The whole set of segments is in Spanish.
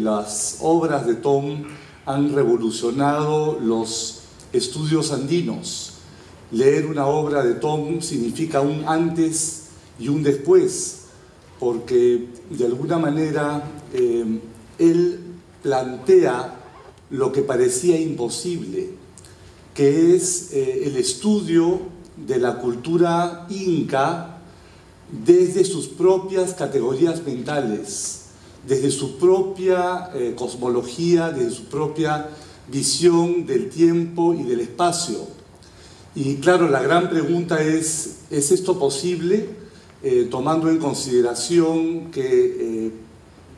Las obras de Tom han revolucionado los estudios andinos. Leer una obra de Tom significa un antes y un después, porque de alguna manera él plantea lo que parecía imposible, que es el estudio de la cultura inca desde sus propias categorías mentales, desde su propia cosmología, desde su propia visión del tiempo y del espacio. Y claro, la gran pregunta ¿es esto posible? Tomando en consideración que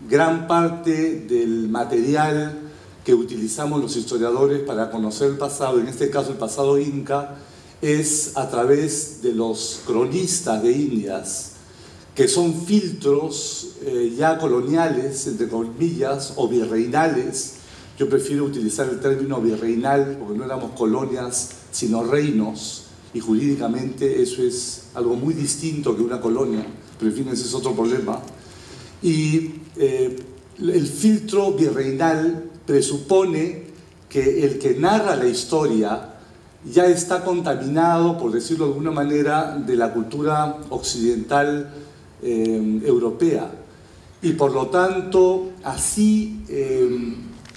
gran parte del material que utilizamos los historiadores para conocer el pasado, en este caso el pasado inca, es a través de los cronistas de Indias, que son filtros ya coloniales, entre comillas, o virreinales. Yo prefiero utilizar el término virreinal porque no éramos colonias, sino reinos, y jurídicamente eso es algo muy distinto que una colonia, pero en fin, ese es otro problema. Y el filtro virreinal presupone que el que narra la historia ya está contaminado, por decirlo de alguna manera, de la cultura occidental europea, y por lo tanto así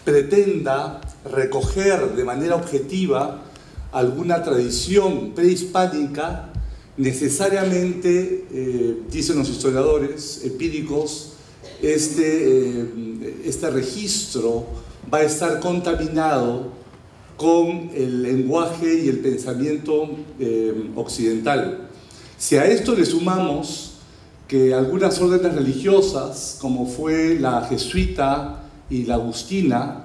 pretenda recoger de manera objetiva alguna tradición prehispánica, necesariamente, dicen los historiadores empíricos, este registro va a estar contaminado con el lenguaje y el pensamiento occidental. Si a esto le sumamos que algunas órdenes religiosas, como fue la jesuita y la agustina,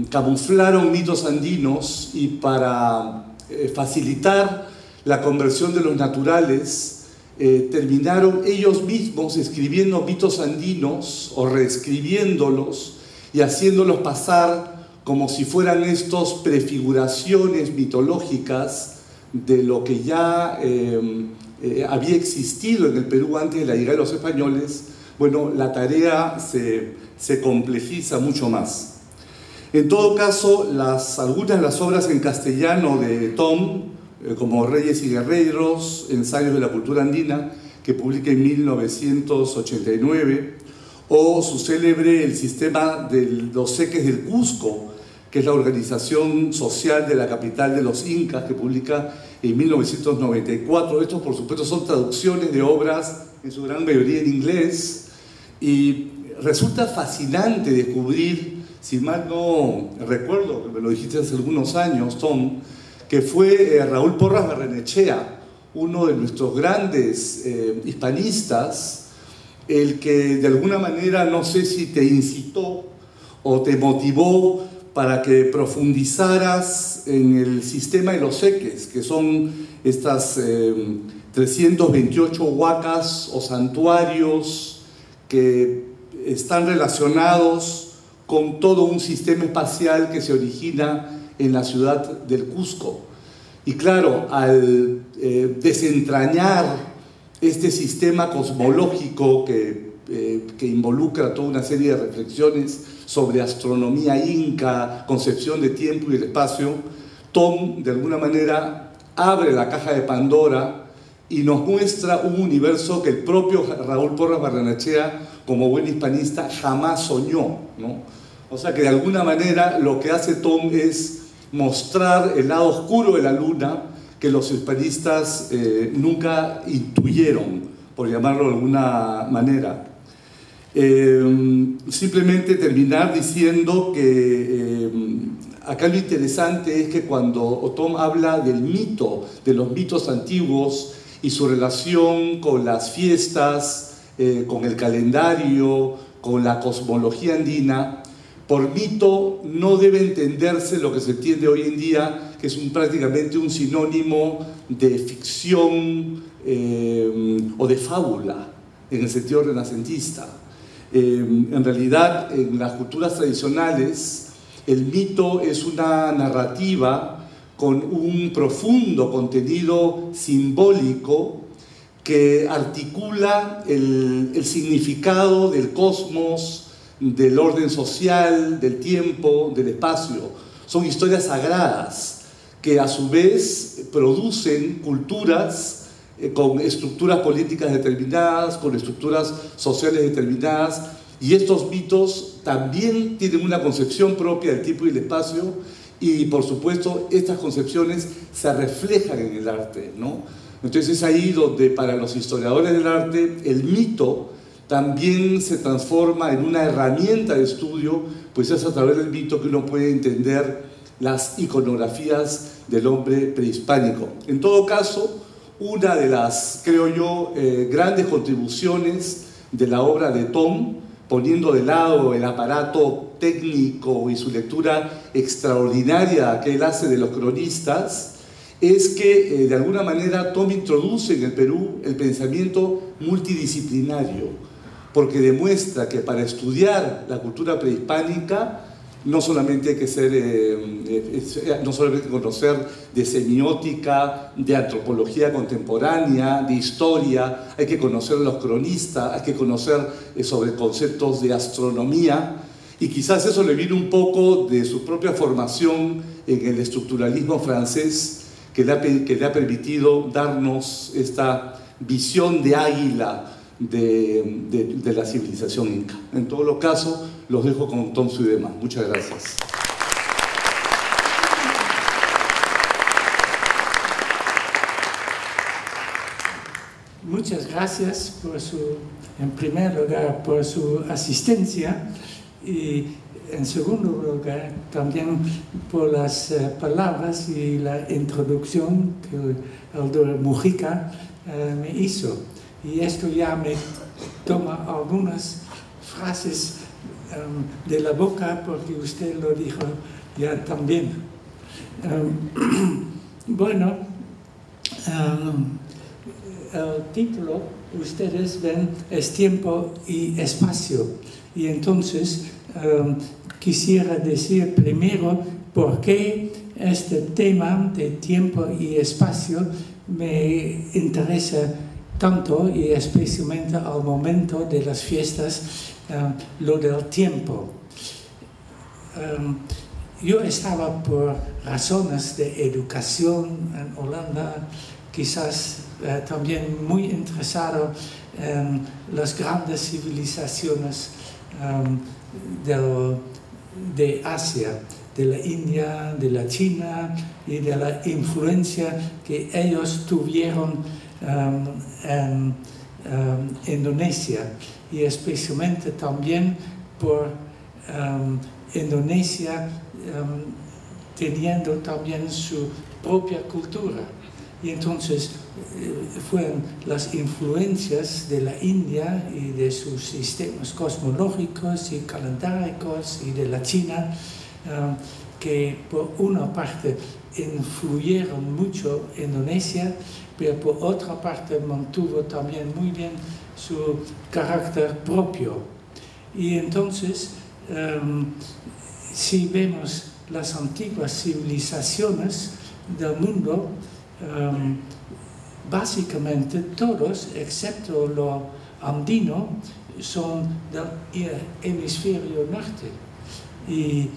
camuflaron mitos andinos y para facilitar la conversión de los naturales, terminaron ellos mismos escribiendo mitos andinos o reescribiéndolos y haciéndolos pasar como si fueran estos prefiguraciones mitológicas de lo que ya había existido en el Perú antes de la llegada de los españoles. Bueno, la tarea se complejiza mucho más. En todo caso, algunas de las obras en castellano de Tom, como Reyes y Guerreros, Ensayos de la Cultura Andina, que publica en 1989, o su célebre El Sistema de los Seques del Cusco, que es la organización social de la capital de los incas, que publica en 1994. Estos, por supuesto, son traducciones de obras, en su gran mayoría en inglés, y resulta fascinante descubrir, si mal no recuerdo, que me lo dijiste hace algunos años, Tom, que fue Raúl Porras Barrenechea, uno de nuestros grandes hispanistas, el que de alguna manera, no sé si te incitó o te motivó para que profundizaras en el sistema de los seques, que son estas 328 huacas o santuarios que están relacionados con todo un sistema espacial que se origina en la ciudad del Cusco. Y claro, al desentrañar este sistema cosmológico que involucra toda una serie de reflexiones sobre astronomía inca, concepción de tiempo y el espacio, Tom, de alguna manera, abre la caja de Pandora y nos muestra un universo que el propio Raúl Porras Barrenechea, como buen hispanista, jamás soñó, ¿no? O sea que de alguna manera lo que hace Tom es mostrar el lado oscuro de la luna que los hispanistas nunca intuyeron, por llamarlo de alguna manera. Simplemente terminar diciendo que acá lo interesante es que cuando Tom habla del mito, de los mitos antiguos y su relación con las fiestas, con el calendario, con la cosmología andina, por mito no debe entenderse lo que se entiende hoy en día, que es prácticamente un sinónimo de ficción o de fábula, en el sentido renacentista. En realidad, en las culturas tradicionales, el mito es una narrativa con un profundo contenido simbólico que articula el significado del cosmos, del orden social, del tiempo, del espacio. Son historias sagradas que a su vez producen culturas con estructuras políticas determinadas, con estructuras sociales determinadas, y estos mitos también tienen una concepción propia del tiempo y el espacio, y por supuesto estas concepciones se reflejan en el arte, ¿no? Entonces es ahí donde para los historiadores del arte el mito también se transforma en una herramienta de estudio, pues es a través del mito que uno puede entender las iconografías del hombre prehispánico. En todo caso, una de las, creo yo, grandes contribuciones de la obra de Thom, poniendo de lado el aparato técnico y su lectura extraordinaria que él hace de los cronistas, es que de alguna manera Thom introduce en el Perú el pensamiento multidisciplinario, porque demuestra que para estudiar la cultura prehispánica no solamente hay que no solamente conocer de semiótica, de antropología contemporánea, de historia, hay que conocer a los cronistas, hay que conocer sobre conceptos de astronomía, y quizás eso le viene un poco de su propia formación en el estructuralismo francés, que le ha permitido darnos esta visión de águila de la civilización inca. En todo los casos, los dejo con Thom Zuidema. Muchas gracias. Muchas gracias en primer lugar, por su asistencia, y en segundo lugar también por las palabras y la introducción que Eldor Mujica me hizo. Y esto ya me toma algunas frases de la boca, porque usted lo dijo ya también. Bueno, el título, ustedes ven, es Tiempo y Espacio. Y entonces quisiera decir primero por qué este tema de tiempo y espacio me interesa tanto, y especialmente al momento de las fiestas, lo del tiempo. Yo estaba por razones de educación en Holanda, quizás también muy interesado en las grandes civilizaciones de Asia, de la India, de la China, y de la influencia que ellos tuvieron en Indonesia, y especialmente también por Indonesia teniendo también su propia cultura. Y entonces fueron las influencias de la India y de sus sistemas cosmológicos y calendáricos, y de la China, que por una parte influyeron mucho en Indonesia, pero por otra parte mantuvo también muy bien su carácter propio. Y entonces, si vemos las antiguas civilizaciones del mundo, básicamente todos, excepto lo andino, son del hemisferio norte. Y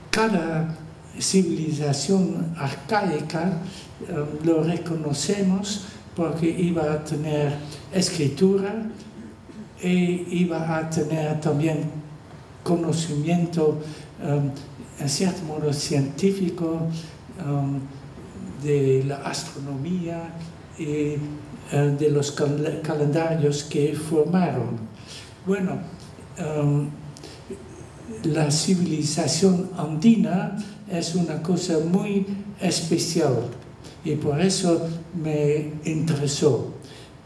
cada civilización arcaica lo reconocemos porque iba a tener escritura e iba a tener también conocimiento, en cierto modo científico, de la astronomía y de los calendarios que formaron. Bueno, la civilización andina es una cosa muy especial, y por eso me interesó,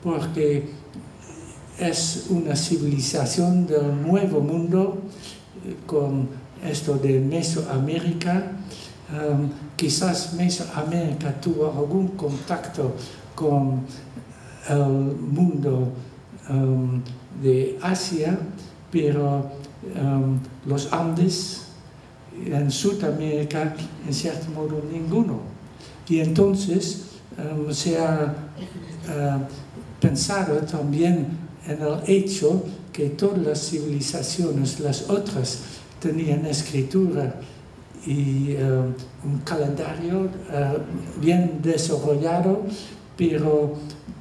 porque es una civilización del Nuevo Mundo, con esto de Mesoamérica. Quizás Mesoamérica tuvo algún contacto con el mundo de Asia, pero los Andes en Sudamérica, en cierto modo, ninguno. Y entonces se ha pensado también en el hecho que todas las civilizaciones, las otras, tenían escritura y un calendario bien desarrollado, pero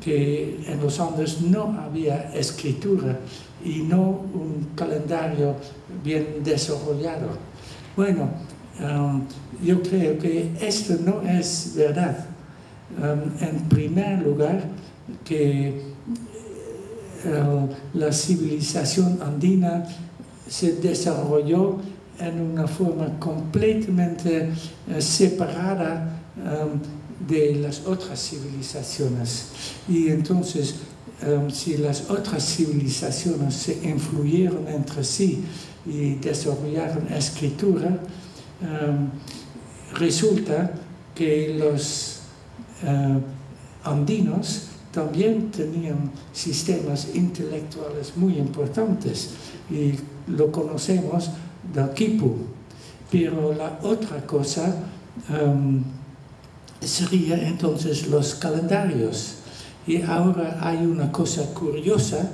que en los Andes no había escritura y no un calendario bien desarrollado. Bueno, yo creo que esto no es verdad. En primer lugar, que la civilización andina se desarrolló en una forma completamente separada de las otras civilizaciones. Y entonces, si las otras civilizaciones se influyeron entre sí y desarrollaron escritura, resulta que los andinos también tenían sistemas intelectuales muy importantes y lo conocemos del quipu. Pero la otra cosa sería entonces los calendarios. Y ahora hay una cosa curiosa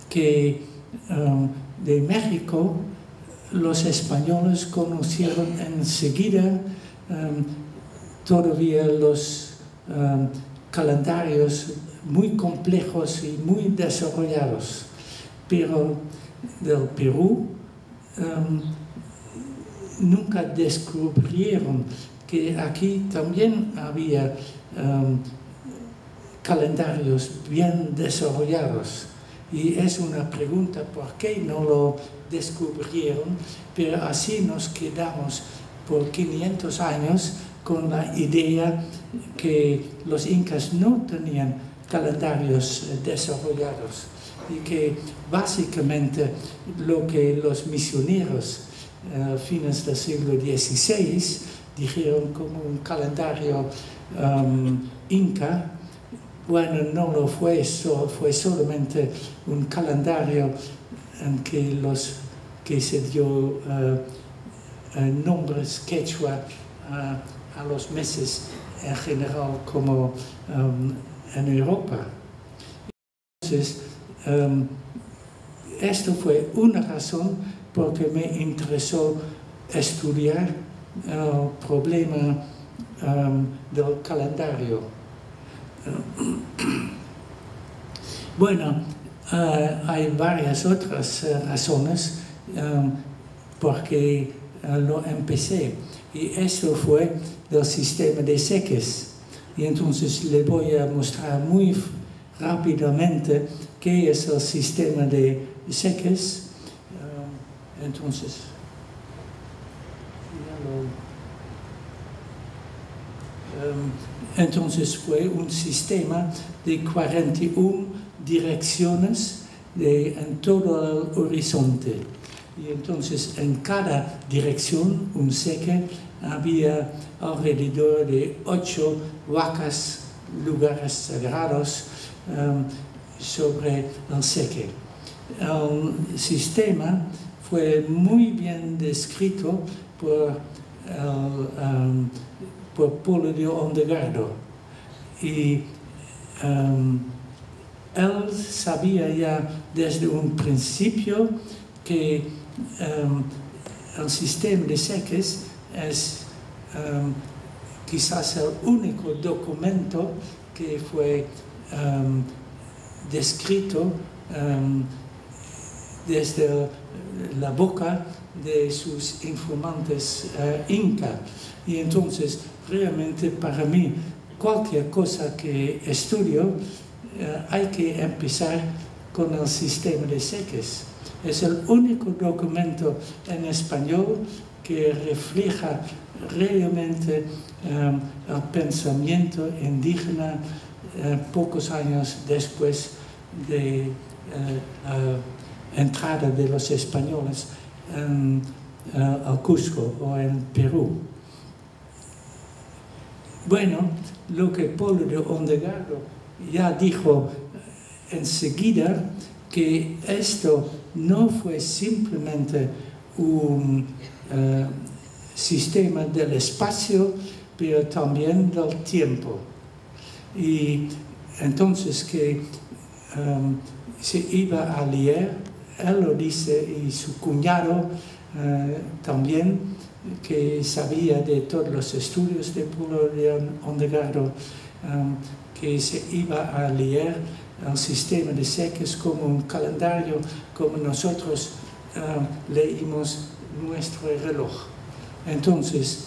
que de México los españoles conocieron enseguida todavía los calendarios muy complejos y muy desarrollados, pero del Perú nunca descubrieron que aquí también había calendarios bien desarrollados. Y es una pregunta, ¿por qué no lo descubrieron? Pero así nos quedamos por 500 años con la idea que los incas no tenían calendarios desarrollados y que básicamente lo que los misioneros a fines del siglo XVI dijeron como un calendario inca, bueno, no lo fue, fue solamente un calendario en que se dio nombres quechua a los meses en general como en Europa. Entonces, esto fue una razón por que me interesó estudiar el problema del calendario. Bueno, hay varias otras razones por que lo empecé, y esto fue del sistema de seques. Y entonces le voy a mostrar muy rápidamente qué es el sistema de seques. Entonces fue un sistema de 41 direcciones en todo el horizonte. Y entonces en cada dirección, un seque, había alrededor de 8 vacas, lugares sagrados, sobre el seque. El sistema fue muy bien descrito por Polo de Ondegardo. Y él sabía ya desde un principio que el sistema de seques es quizás el único documento que fue descrito desde la boca de sus informantes inca. Y entonces, realmente para mí, cualquier cosa que estudio, hay que empezar con el sistema de seques. Es el único documento en español que refleja realmente el pensamiento indígena pocos años después de la entrada de los españoles al Cusco o en Perú. Bueno, lo que Polo de Ondegardo ya dijo enseguida, que esto no fue simplemente un sistema del espacio, pero también del tiempo. Y entonces que se iba a leer, él lo dice, y su cuñado también, que sabía de todos los estudios de Polo de Ondegardo, que se iba a leer el sistema de seques como un calendario, como nosotros leímos nuestro reloj. Entonces,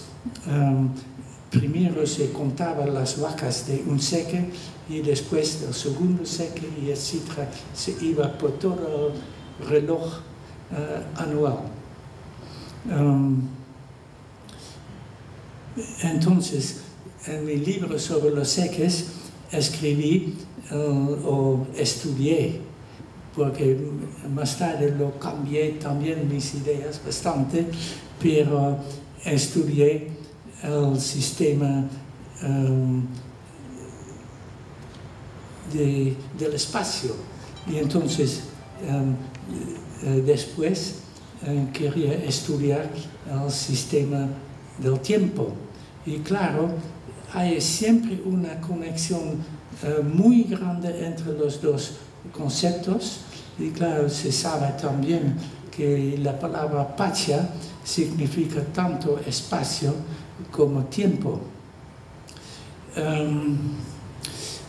primero se contaban las vacas de un seque y después del segundo seque y etc. Se iba por todo el reloj anual. Entonces, en mi libro sobre los seques escribí o estudié, porque más tarde lo cambié también mis ideas bastante, pero estudié el sistema del espacio. Y entonces, después quería estudiar el sistema del tiempo. Y claro, hay siempre una conexión muy grande entre los dos conceptos. Y claro, se sabe también que la palabra pacha significa tanto espacio como tiempo.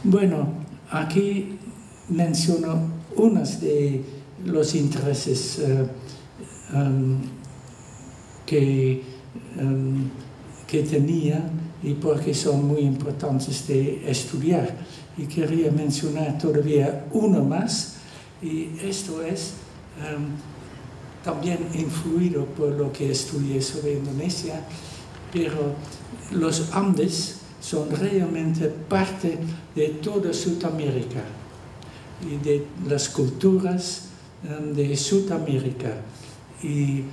Bueno, aquí menciono unos de los intereses que tenía y porque son muy importantes de estudiar. Y quería mencionar todavía uno más, y esto es también influido por lo que estudié sobre Indonesia, pero los Andes son realmente parte de toda Sudamérica y de las culturas de Sudamérica. Y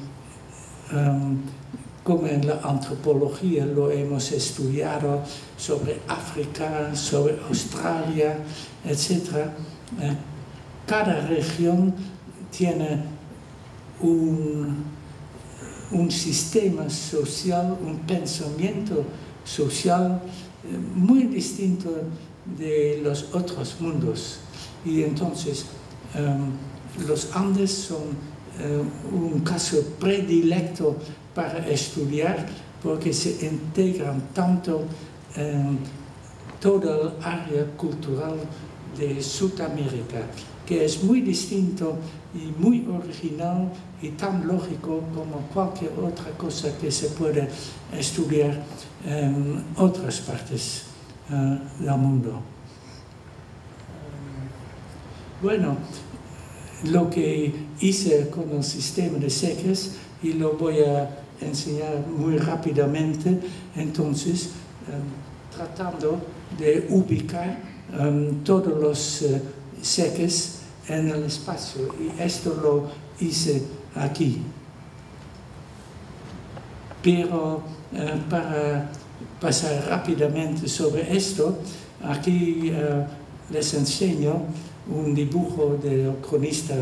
como en la antropología lo hemos estudiado sobre África, sobre Australia, etc., cada región tiene un sistema social, un pensamiento social muy distinto de los otros mundos. Y entonces los Andes son un caso predilecto para estudiar porque se integran tanto en toda el área cultural de Sudamérica, que es muy distinto y muy original y tan lógico como cualquier otra cosa que se puede estudiar en otras partes del mundo. Bueno, lo que hice con el sistema de seques, y lo voy a enseñar muy rápidamente, entonces, tratando de ubicar todos los seques en el espacio, y esto lo hice aquí. Pero para pasar rápidamente sobre esto, aquí les enseño un dibujo del cronista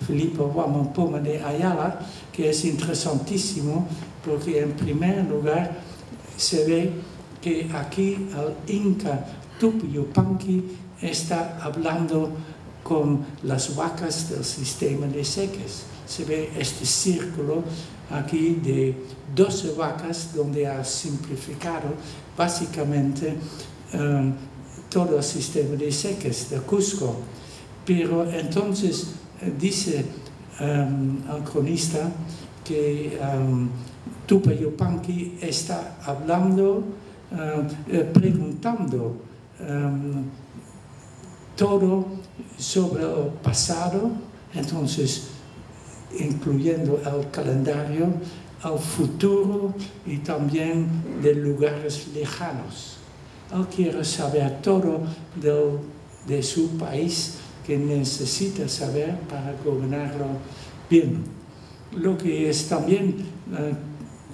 Filipo Wamangpoma de Ayala, que es interesantísimo porque en primer lugar se ve que aquí el Inca Tupi Yupanqui está hablando con las vacas del sistema de seques. Se ve este círculo aquí de 12 vacas donde ha simplificado básicamente todo el sistema de seques de Cusco. Pero entonces dice el cronista que Tupi Yupanqui está hablando, preguntando todo sobre el pasado, entonces incluyendo el calendario, el futuro y también de lugares lejanos. Él quiere saber todo de su país que necesita saber para gobernarlo bien. Lo que es también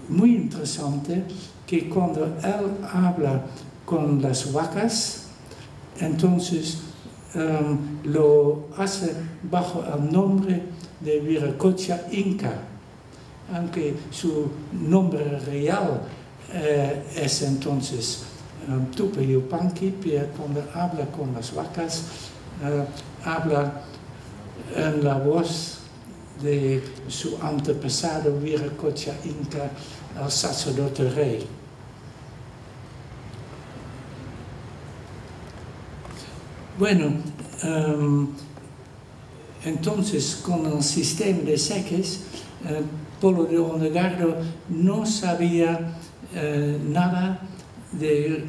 muy interesante, que cuando él habla con las vacas, entonces lo hace bajo el nombre de Viracocha Inca, aunque su nombre real es entonces Tupi Yupanqui, pero cuando habla con las vacas, habla en la voz de su antepasado Viracocha Inca, el sacerdote rey. Bueno, entonces con el sistema de seques, Polo de Ondegardo no sabía nada de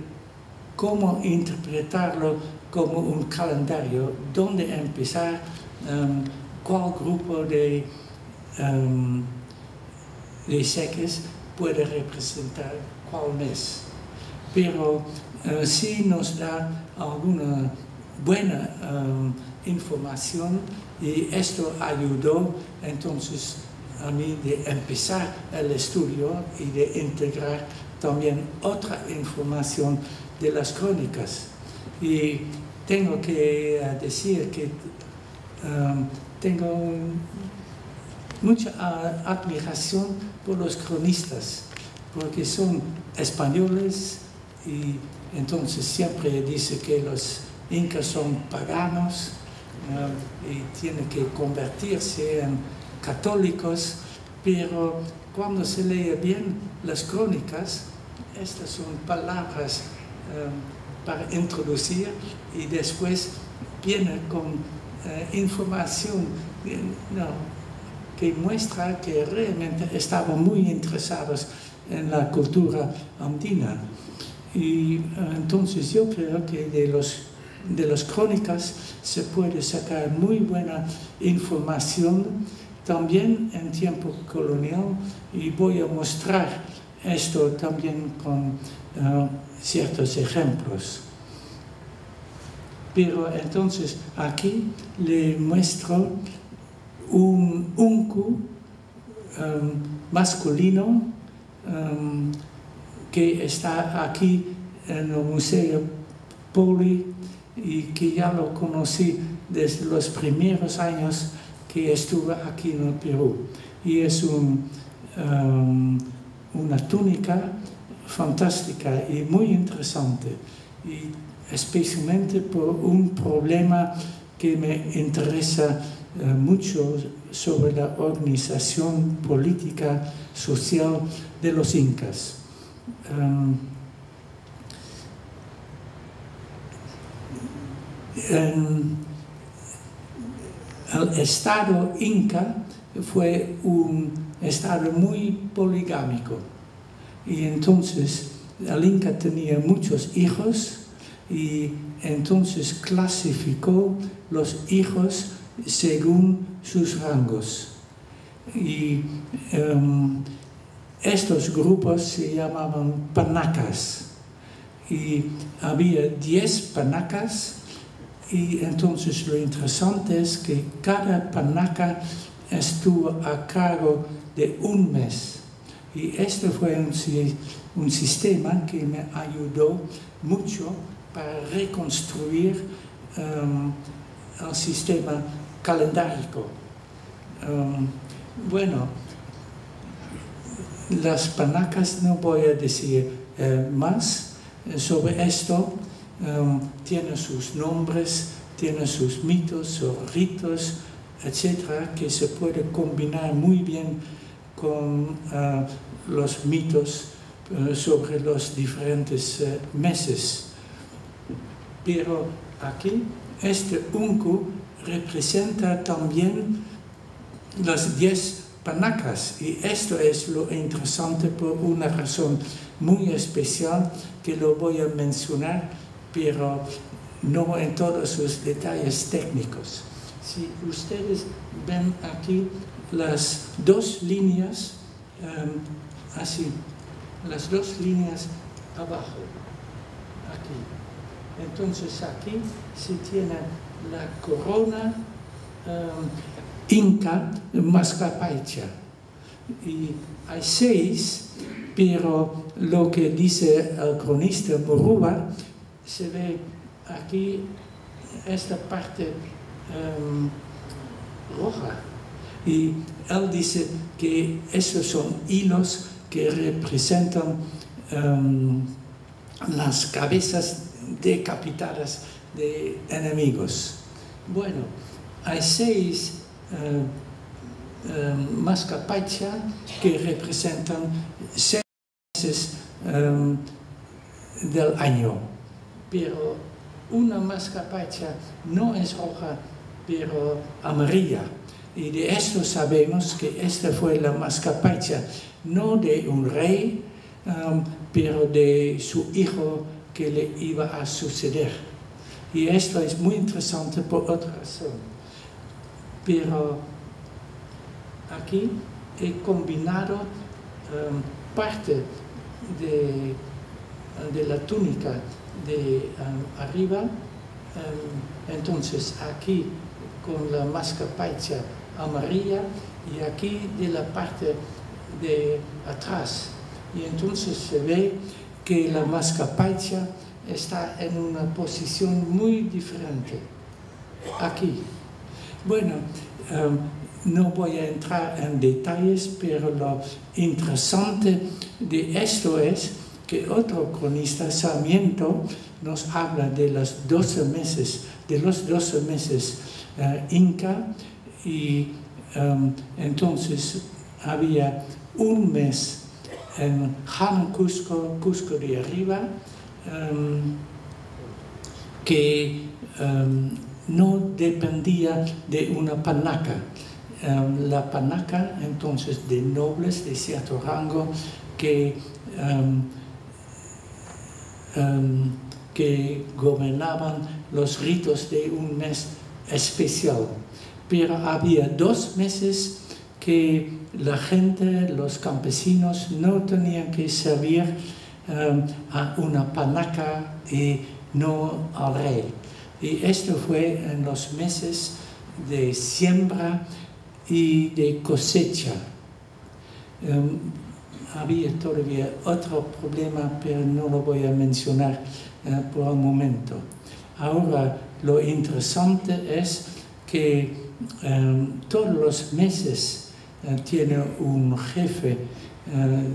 cómo interpretarlo como un calendario, dónde empezar, cuál grupo de seques puede representar cuál mes. Pero sí nos da alguna buena información y esto ayudó entonces a mí de empezar el estudio y de integrar también otra información de las crónicas. Y tengo que decir que tengo mucha admiración por los cronistas, porque son españoles y entonces siempre dice que los incas son paganos y tienen que convertirse en católicos, pero cuando se lee bien las crónicas, estas son palabras para introducir y después viene con información que muestra que realmente estaban muy interesados en la cultura andina. Y entonces yo creo que de las crónicas se puede sacar muy buena información también en tiempo colonial, y voy a mostrar esto también con ciertos ejemplos. Pero entonces aquí le muestro un unku masculino que está aquí en el Museo Poli y que ya lo conocí desde los primeros años que estuve aquí en el Perú. Y es una túnica fantástica y muy interesante, y especialmente por un problema que me interesa mucho sobre la organización política social de los incas. El estado inca fue un estado muy poligámico, y entonces el inca tenía muchos hijos y entonces clasificó los hijos según sus rangos. Y estos grupos se llamaban panacas, y había 10 panacas, y entonces lo interesante es que cada panaca estuvo a cargo de un mes. Y este fue un sistema que me ayudó mucho para reconstruir el sistema calendárico. Bueno, las panacas no voy a decir más sobre esto. Tiene sus nombres, tiene sus mitos o ritos, etcétera, que se puede combinar muy bien con los mitos sobre los diferentes meses. Pero aquí, este unku representa también las 10 panacas, y esto es lo interesante por una razón muy especial que lo voy a mencionar, pero no en todos sus detalles técnicos. Si ustedes ven aquí las dos líneas, así, las dos líneas abajo, aquí. Entonces aquí se tiene la corona inca Mascapaicha, y hay 6, pero lo que dice el cronista Moruba, se ve aquí esta parte roja, y él dice que esos son hilos que representan las cabezas decapitadas de enemigos. Bueno, hay 6 mascapacha que representan 6 meses del año, pero una mascapacha no es roja, pero amarilla. Y de esto sabemos que esta fue la mascapacha, no de un rey, pero de su hijo que le iba a suceder. Y esto es muy interesante por otra razón. Pero aquí he combinado parte de la túnica de arriba, entonces aquí con la mascapacha amarilla y aquí de la parte de atrás. Y entonces se ve que la mascapacha está en una posición muy diferente. Aquí. Bueno, no voy a entrar en detalles, pero lo interesante de esto es que otro cronista, Sarmiento, nos habla de los 12 meses, Inca, y entonces había un mes en Han Cusco, Cusco de arriba, que no dependía de una panaca. La panaca, entonces, de nobles de cierto rango que gobernaban los ritos de un mes especial. Pero había 2 meses que la gente, los campesinos, no tenían que servir a una panaca y no al rey. Y esto fue en los meses de siembra y de cosecha. Había todavía otro problema, pero no lo voy a mencionar por el momento. Ahora, lo interesante es que todos los meses tiene un jefe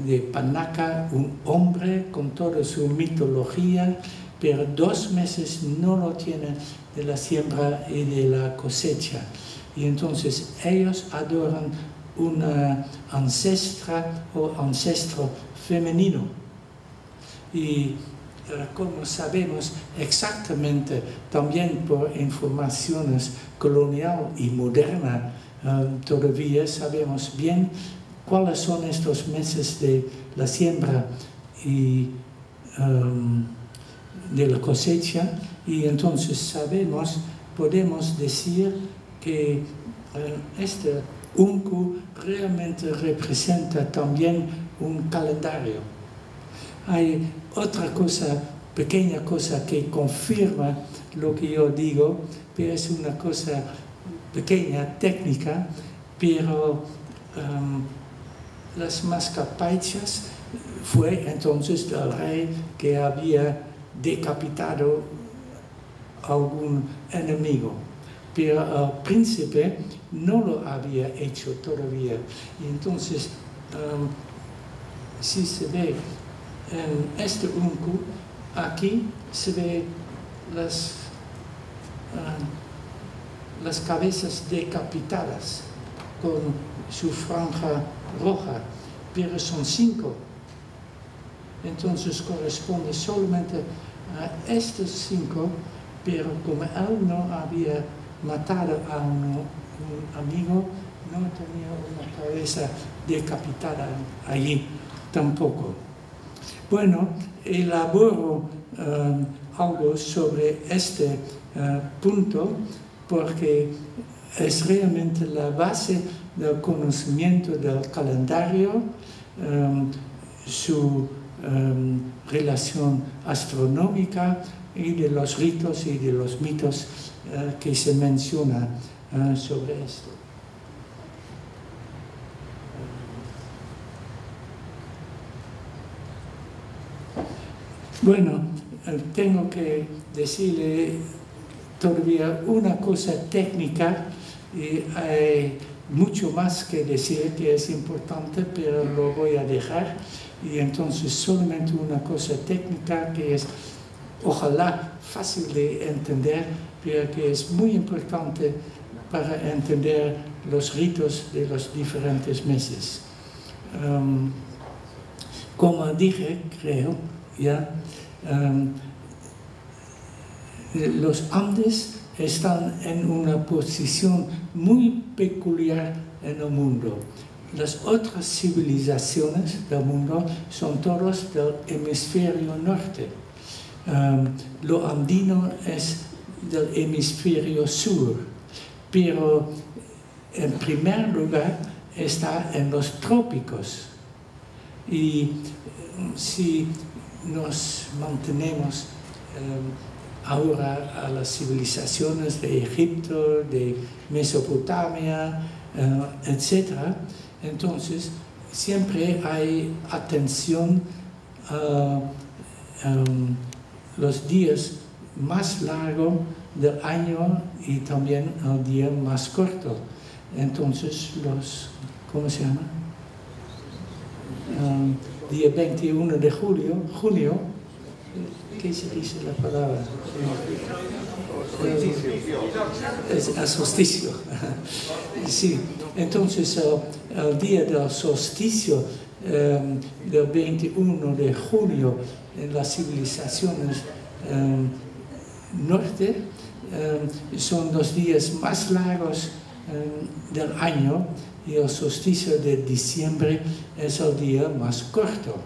de panaca, un hombre con toda su mitología, pero 2 meses no lo tienen de la siembra y de la cosecha. Y entonces ellos adoran una ancestra o ancestro femenino. Y como sabemos exactamente, también por informaciones colonial y moderna, todavía sabemos bien cuáles son estos meses de la siembra y de la cosecha, y entonces podemos decir que este Unku realmente representa también un calendario. Hay otra cosa, pequeña cosa que confirma lo que yo digo, pero es una cosa pequeña, técnica, pero las mascapachas fue entonces el rey que había decapitado a algún enemigo, pero el príncipe no lo había hecho todavía. Y entonces, si se ve en este unku, aquí se ve las cabezas decapitadas con su franja roja, pero son 5. Entonces corresponde solamente a estos 5, pero como él no había matado a un amigo, no tenía una cabeza decapitada allí tampoco. Bueno, elaboro algo sobre este punto porque es realmente la base del conocimiento del calendario, su relación astronómica y de los ritos y de los mitos que se menciona sobre esto. Bueno, tengo que decirle todavía una cosa técnica, y hay mucho más que decir que es importante, pero lo voy a dejar. Y entonces solamente una cosa técnica que es, ojalá, fácil de entender, pero que es muy importante para entender los ritos de los diferentes meses. Como dije, creo, ya, los Andes están en una posición muy peculiar en el mundo. Las otras civilizaciones del mundo son todas del hemisferio norte. Lo andino es del hemisferio sur, pero en primer lugar está en los trópicos. Y si nos mantenemos ahora a las civilizaciones de Egipto, de Mesopotamia, etc., entonces siempre hay atención a los días más largos del año y también al día más corto. Entonces ¿cómo se llama? Día 21 de junio, ¿qué se dice la palabra? El solsticio. Sí, entonces el día del solsticio del 21 de junio en las civilizaciones norte son los días más largos del año, y el solsticio de diciembre es el día más corto.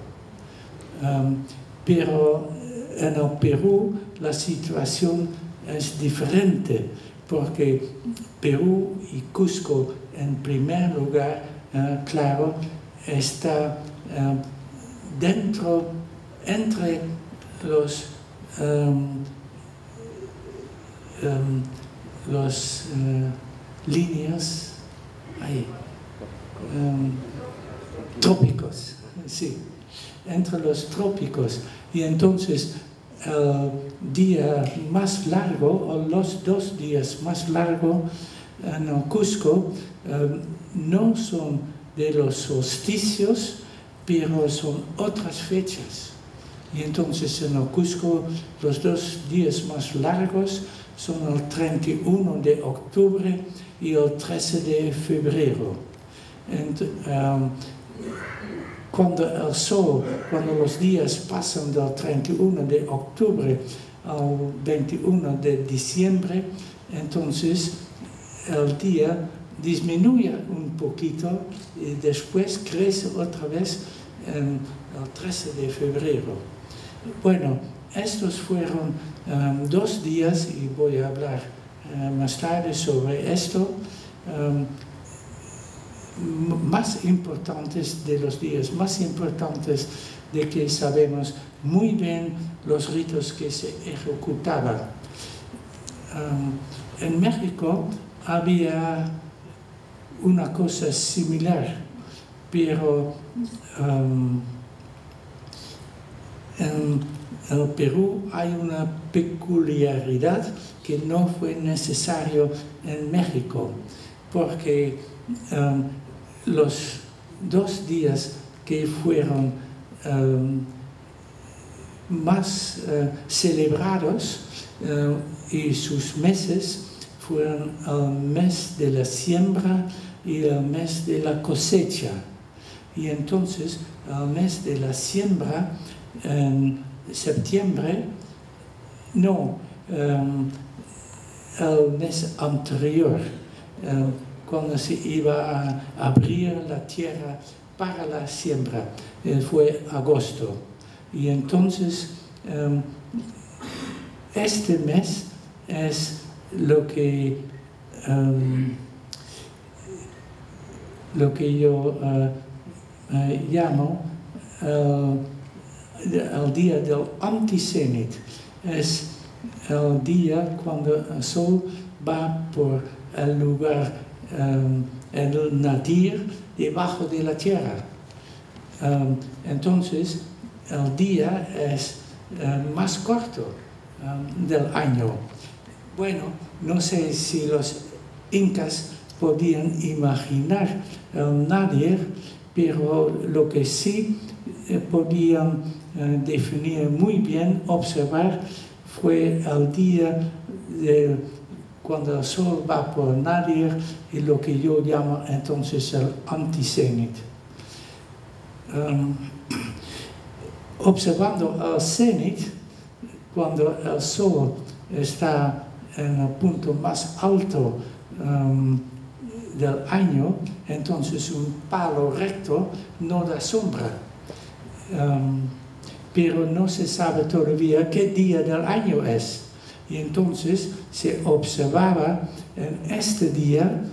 Pero en el Perú la situación es diferente, porque Perú y Cusco en primer lugar, claro, está entre los líneas trópicos, sí, entre los trópicos. Y entonces el día más largo, o los 2 días más largos en el Cusco, no son de los solsticios, pero son otras fechas. Y entonces en el Cusco los 2 días más largos son el 31 de octubre y el 13 de febrero. Cuando los días pasan del 31 de octubre al 21 de diciembre, entonces el día disminuye un poquito y después crece otra vez en el 13 de febrero. Bueno, estos fueron 2 días, y voy a hablar más tarde sobre esto, más importantes, de los días más importantes, de que sabemos muy bien los ritos que se ejecutaban. En México había una cosa similar, pero en el Perú hay una peculiaridad que no fue necesario en México, porque los 2 días que fueron más celebrados y sus meses fueron el mes de la siembra y el mes de la cosecha. Y entonces el mes de la siembra en septiembre, no, el mes anterior, cuando se iba a abrir la tierra para la siembra, fue agosto. Y entonces este mes es lo que yo llamo el día del anticenit. Es el día cuando el sol va por el lugar, el nadir, debajo de la tierra. Entonces el día es más corto del año. Bueno, no sé si los incas podían imaginar el nadir, pero lo que sí podían definir muy bien, observar, fue el día cuando el sol va por nadir y lo que yo llamo entonces el anticenit. Observando el cenit, cuando el sol está en el punto más alto del año, entonces un palo recto no da sombra. Pero no se sabe todavía qué día del año es. Y entonces se observaba en este día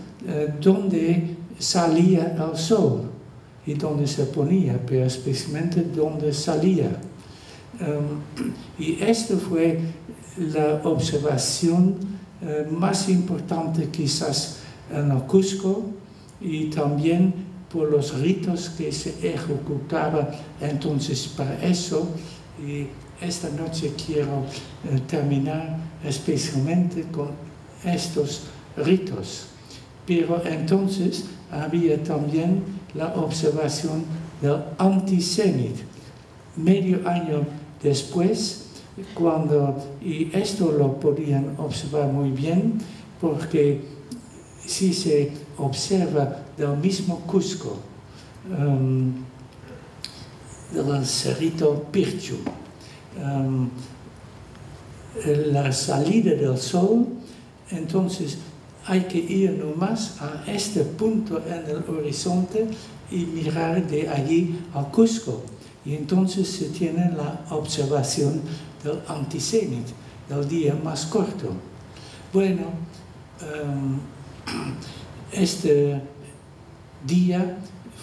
donde salía el sol y donde se ponía, pero especialmente donde salía. Y esta fue la observación más importante quizás en el Cusco, y también por los ritos que se ejecutaban entonces para eso. Y esta noche quiero terminar especialmente con estos ritos. Pero entonces había también la observación del anticenit. Medio año después, y esto lo podían observar muy bien, porque si se observa del mismo Cusco, del cerrito Pirchu, la salida del sol, entonces hay que ir nomás a este punto en el horizonte y mirar de allí al Cusco. Y entonces se tiene la observación del anticenit, del día más corto. Bueno, este día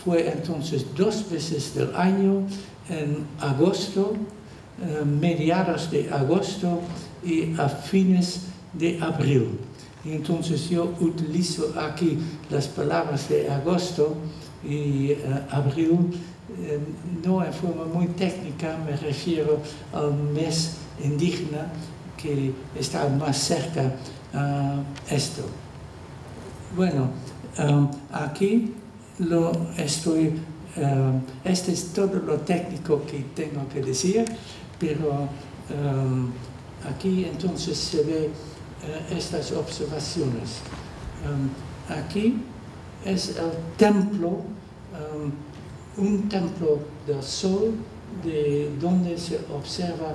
fue entonces 2 veces del año, en agosto, mediados de agosto y a fines de abril. Y entonces yo utilizo aquí las palabras de agosto y abril, no en forma muy técnica, me refiero al mes indígena que está más cerca a esto. Bueno, aquí este es todo lo técnico que tengo que decir, pero aquí entonces se ve estas observaciones. Aquí es el templo, un templo del sol, de donde se observa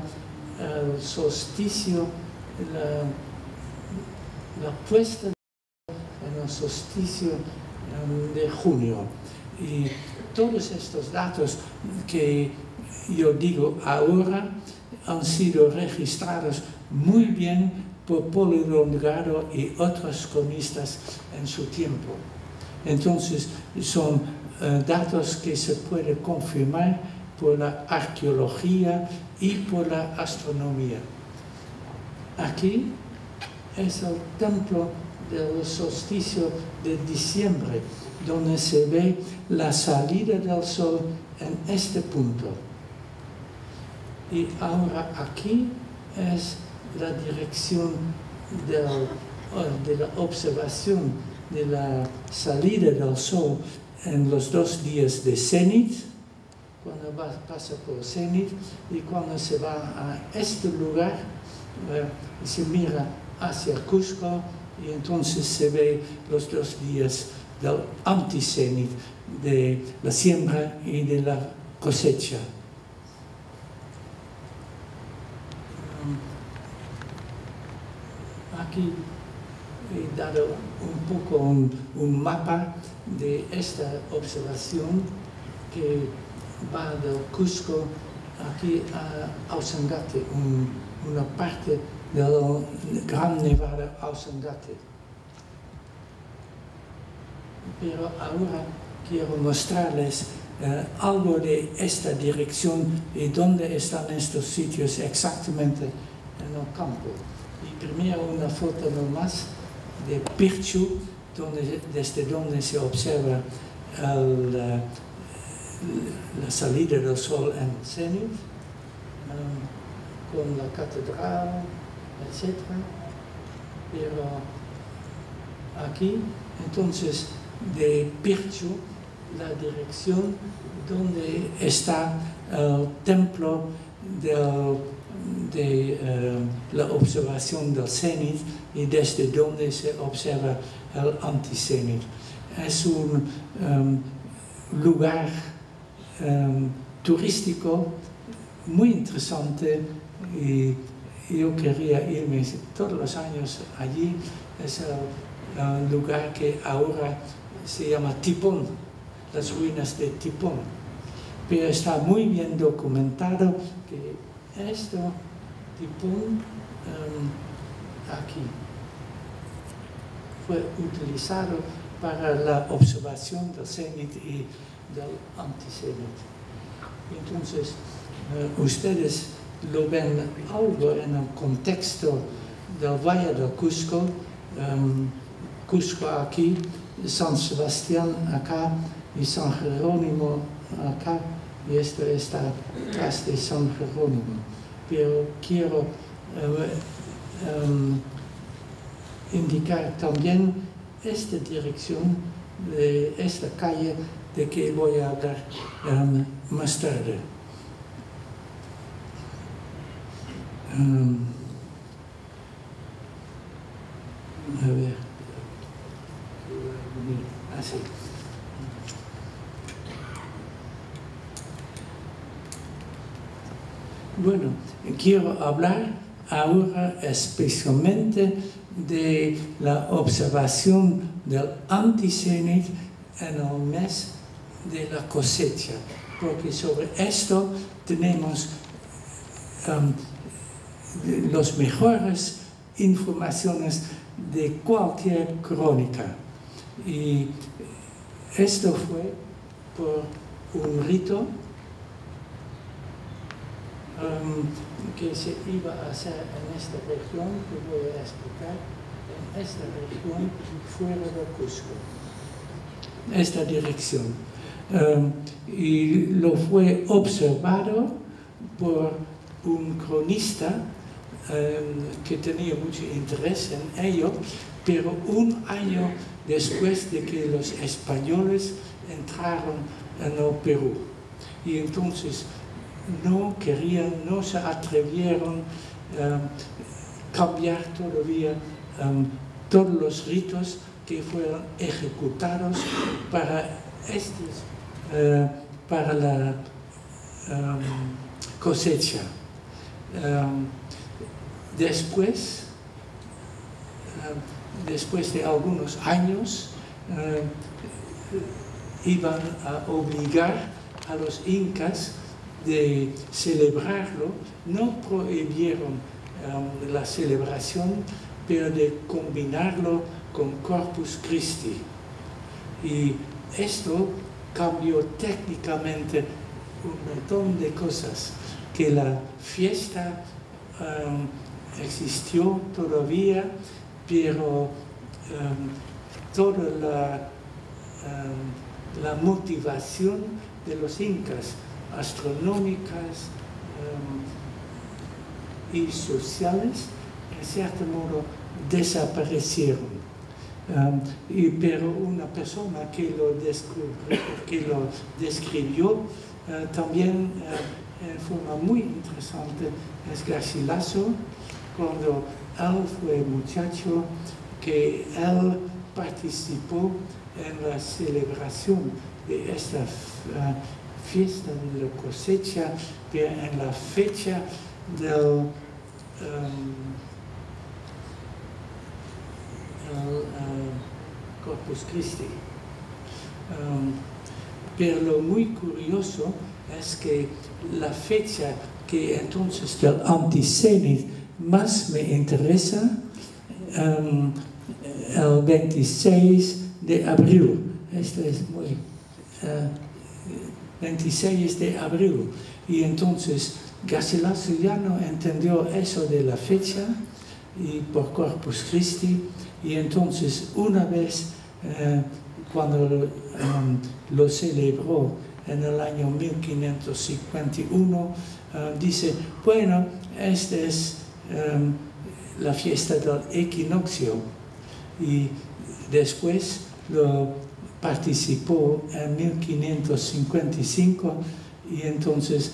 el solsticio, la puesta en el solsticio de junio. Y todos estos datos que yo digo ahora han sido registrados muy bien por Polo Delgado y otros cronistas en su tiempo. Entonces son datos que se pueden confirmar por la arqueología y por la astronomía. Aquí es el templo del solsticio de diciembre, donde se ve la salida del sol en este punto. Y ahora aquí es la dirección de la observación de la salida del sol en los 2 días de cenit, cuando pasa por cenit, y cuando se va a este lugar, se mira hacia Cusco, y entonces se ve los 2 días del anticenit, de la siembra y de la cosecha. Aquí he dado un poco un mapa de esta observación que va del Cusco aquí a Ausangate, una parte del Gran Nevada Ausangate. Pero ahora quiero mostrarles algo de esta dirección y dónde están estos sitios exactamente en el campo. Y primero una foto nomás de Pirchu, desde donde se observa la salida del sol en cenit, con la catedral, etc. Pero aquí, entonces, de Pirchu, la dirección donde está el templo del de la observación del cenit y desde donde se observa el anticenit. Es un lugar turístico muy interesante y yo quería irme todos los años allí. Es el lugar que ahora se llama Tipón, las ruinas de Tipón. Pero está muy bien documentado que esto, Tipón, aquí, fue utilizado para la observación del cenit y del anticenit. Entonces, ustedes lo ven algo en el contexto del Valle del Cusco, Cusco aquí, San Sebastián acá y San Jerónimo acá, y esto está atrás de San Jerónimo. Pero quiero indicar también esta dirección de esta calle de que voy a hablar más tarde. A ver, así. Bueno, quiero hablar ahora especialmente de la observación del anticenit en el mes de la cosecha, porque sobre esto tenemos las mejores informaciones de cualquier crónica. Y esto fue por un rito que se iba a hacer en esta región, que voy a explicar, en esta región fuera de Cusco, esta dirección. Y lo fue observado por un cronista que tenía mucho interés en ello, pero un año después de que los españoles entraron en el Perú. Y entonces no querían, no se atrevieron a cambiar todavía todos los ritos que fueron ejecutados para para la cosecha. Después de algunos años, iban a obligar a los incas de celebrarlo. No prohibieron la celebración, pero de combinarlo con Corpus Christi. Y esto cambió técnicamente un montón de cosas, que la fiesta existió todavía, pero toda la motivación de los incas, astronómicas y sociales, en cierto modo desaparecieron. Pero una persona que lo describió también en forma muy interesante es Garcilaso, cuando él fue muchacho, que él participó en la celebración de esta fiesta de la cosecha, pero en la fecha del Corpus Christi. Pero lo muy curioso es que la fecha que entonces del anticenit más me interesa, el 26 de abril. Esto es muy... 26 de abril. Y entonces Garcilaso ya no entendió eso de la fecha y por Corpus Christi. Y entonces una vez cuando lo celebró en el año 1551, dice, bueno, esta es la fiesta del equinoccio. Y después lo participó en 1555 y entonces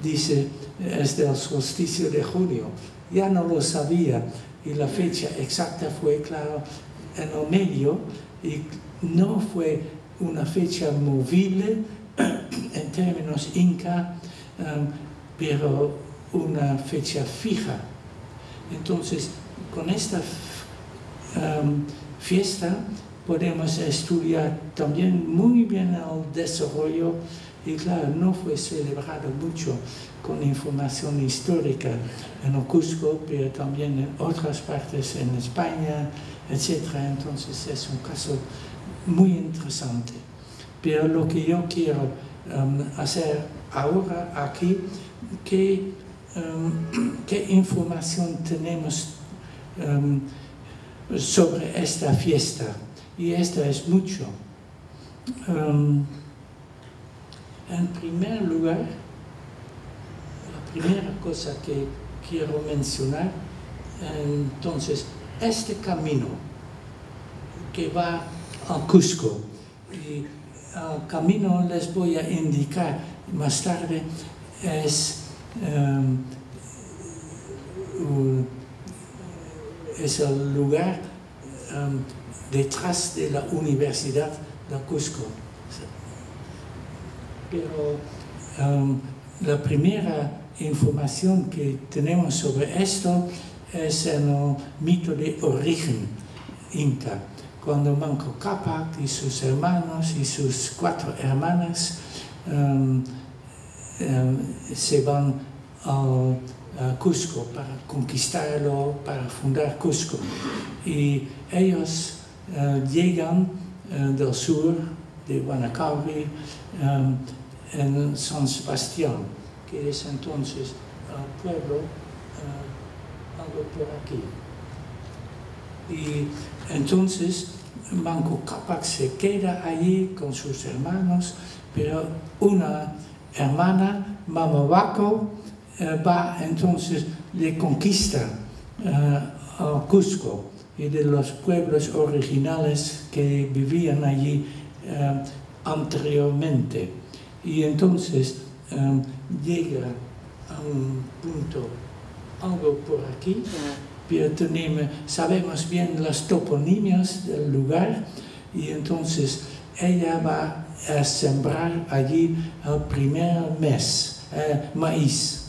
dice, es del solsticio de junio. Ya no lo sabía y la fecha exacta fue, claro, en el medio y no fue una fecha movible en términos inca, pero una fecha fija. Entonces, con esta fiesta podemos estudiar también muy bien el desarrollo y claro, no fue celebrado mucho con información histórica en el Cusco, pero también en otras partes en España, etc. Entonces es un caso muy interesante. Pero lo que yo quiero hacer ahora aquí, ¿qué información tenemos sobre esta fiesta? Y esta es mucho. En primer lugar, la primera cosa que quiero mencionar, entonces, este camino que va al Cusco, y el camino les voy a indicar más tarde, es el lugar detrás de la Universidad de Cusco. Pero la primera información que tenemos sobre esto es en el mito de origen inca, cuando Manco Cápac y sus hermanos y sus 4 hermanas se van a Cusco para conquistarlo, para fundar Cusco. Y ellos llegan del sur de Huanacauri, en San Sebastián, que es entonces el pueblo algo por aquí. Y entonces Manco Cápac se queda allí con sus hermanos, pero una hermana, Mamahuaco, va entonces, le conquista a Cusco y de los pueblos originales que vivían allí anteriormente. Y entonces llega a un punto, algo por aquí, pero sabemos bien las toponimias del lugar y entonces ella va a sembrar allí el primer mes, maíz.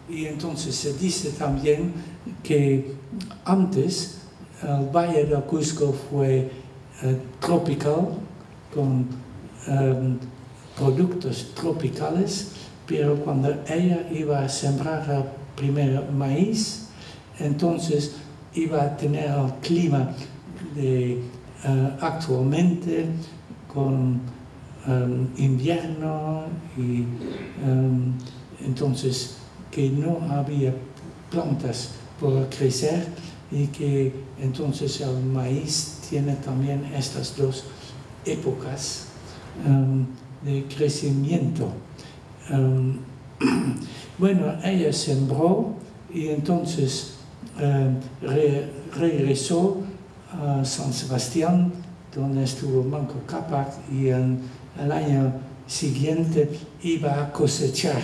Y entonces se dice también que antes el Valle del Cusco fue tropical, con productos tropicales, pero cuando ella iba a sembrar el primer maíz, entonces iba a tener el clima de actualmente, con invierno y entonces que no había plantas por crecer y que entonces el maíz tiene también estas 2 épocas de crecimiento. Bueno, ella sembró y entonces regresó a San Sebastián, donde estuvo Manco Cápac, y en el año siguiente iba a cosechar